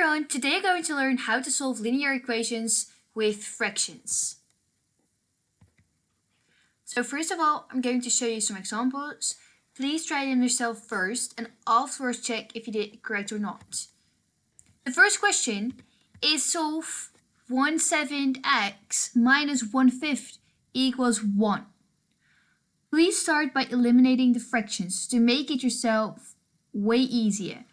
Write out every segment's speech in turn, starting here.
everyone, today I'm going to learn how to solve linear equations with fractions. So first of all, I'm going to show you some examples. Please try them yourself first and afterwards check if you did it correct or not. The first question is solve 1/7 x minus 1/5 equals 1. Please start by eliminating the fractions to make it yourself way easier.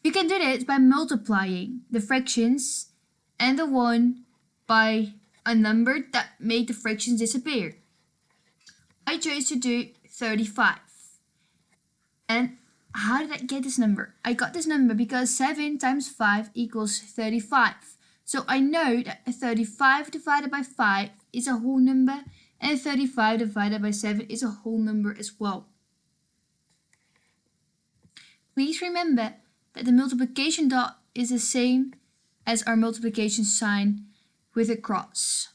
You can do this by multiplying the fractions and the 1 by a number that made the fractions disappear. I chose to do 35. And how did I get this number? I got this number because 7 times 5 equals 35. So I know that 35 divided by 5 is a whole number and 35 divided by 7 is a whole number as well. Please remember that the multiplication dot is the same as our multiplication sign with a cross.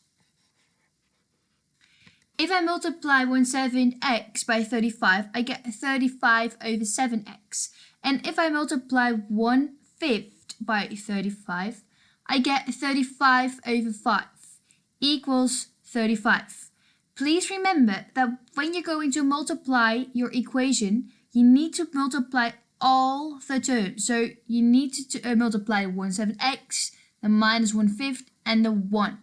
If I multiply 1/7 x by 35, I get 35 over 7x. And if I multiply 1/5 by 35, I get 35 over 5 equals 35. Please remember that when you're going to multiply your equation, you need to multiply all the terms. So you need to multiply 1/7 x, the minus 1/5, and the 1.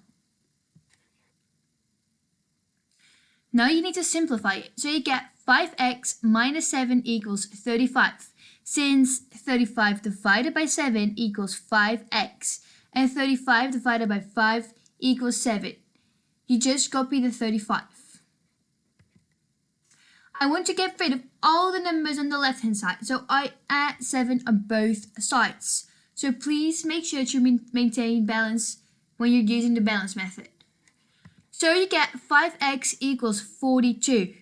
Now you need to simplify it. So you get 5x minus 7 equals 35. Since 35 divided by 7 equals 5x, and 35 divided by 5 equals 7. You just copy the 35. I want to get rid of all the numbers on the left hand side, so I add 7 on both sides. So please make sure to maintain balance when you're using the balance method. So you get 5x equals 42.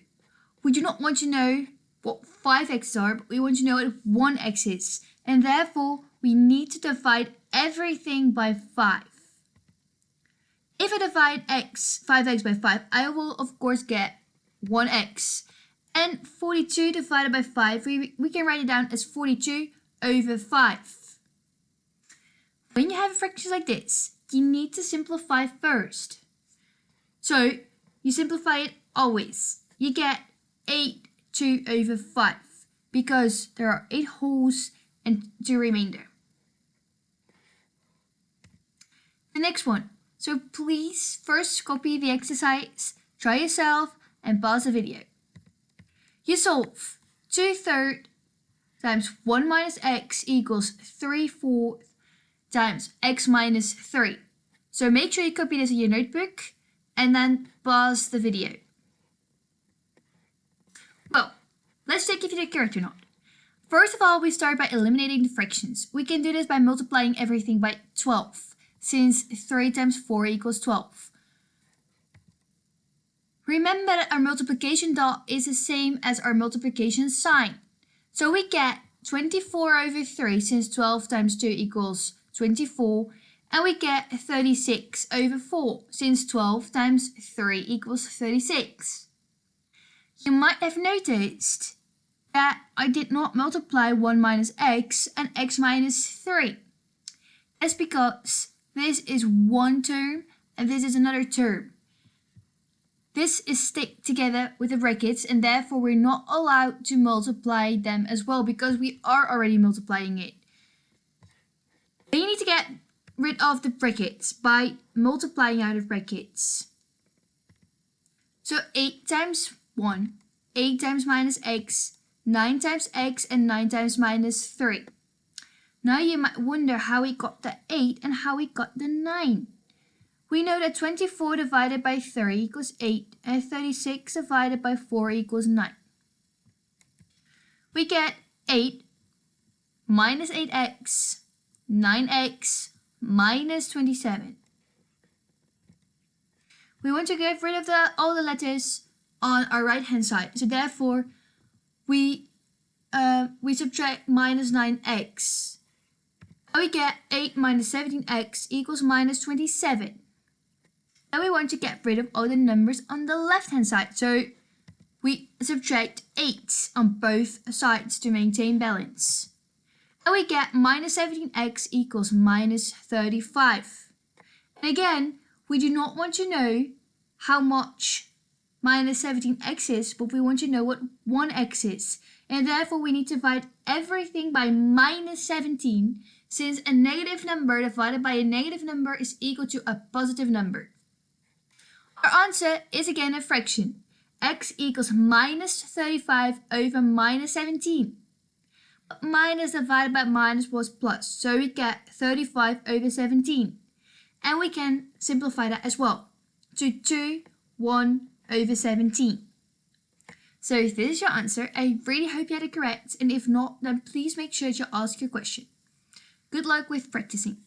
We do not want to know what 5x's are, but we want to know what 1x is. And therefore, we need to divide everything by 5. If I divide 5x by 5, I will of course get 1x. And 42 divided by 5, we can write it down as 42 over 5. When you have fractions like this, you need to simplify first. So you simplify it always. You get 2 over 5 because there are 8 wholes and 2 remainder. The next one. So please first copy the exercise, try yourself, and pause the video. You solve 2/3 times 1 minus x equals 3/4 times x minus 3. So make sure you copy this in your notebook and then pause the video. Well, let's check if you did correct or not. First of all, we start by eliminating the fractions. We can do this by multiplying everything by 12, since 3 times 4 equals 12. Remember that our multiplication dot is the same as our multiplication sign. So we get 24 over 3, since 12 times 2 equals 24. And we get 36 over 4, since 12 times 3 equals 36. You might have noticed that I did not multiply 1 minus x and x minus 3. That's because this is one term and this is another term. This is stick together with the brackets and therefore we're not allowed to multiply them as well because we are already multiplying it. Then you need to get rid of the brackets by multiplying out of brackets. So 8 times 1, 8 times minus x, 9 times x, and 9 times minus 3. Now you might wonder how we got the 8 and how we got the 9. We know that 24 divided by 3 equals 8 and 36 divided by 4 equals 9. We get 8 minus 8x, 9x, minus 27. We want to get rid of all the letters on our right hand side. So therefore, we subtract minus 9x. And we get 8 minus 17x equals minus 27. Now we want to get rid of all the numbers on the left hand side. So we subtract 8 on both sides to maintain balance. And we get minus 17x equals minus 35. And again, we do not want to know how much minus 17x is, but we want to know what 1x is. And therefore, we need to divide everything by minus 17, since a negative number divided by a negative number is equal to a positive number. Our answer is again a fraction. X equals minus 35 over minus 17. But minus divided by minus was plus, so we get 35 over 17. And we can simplify that as well to 2, 1 over 17. So if this is your answer, I really hope you had it correct, and if not, then please make sure to ask your question. Good luck with practicing.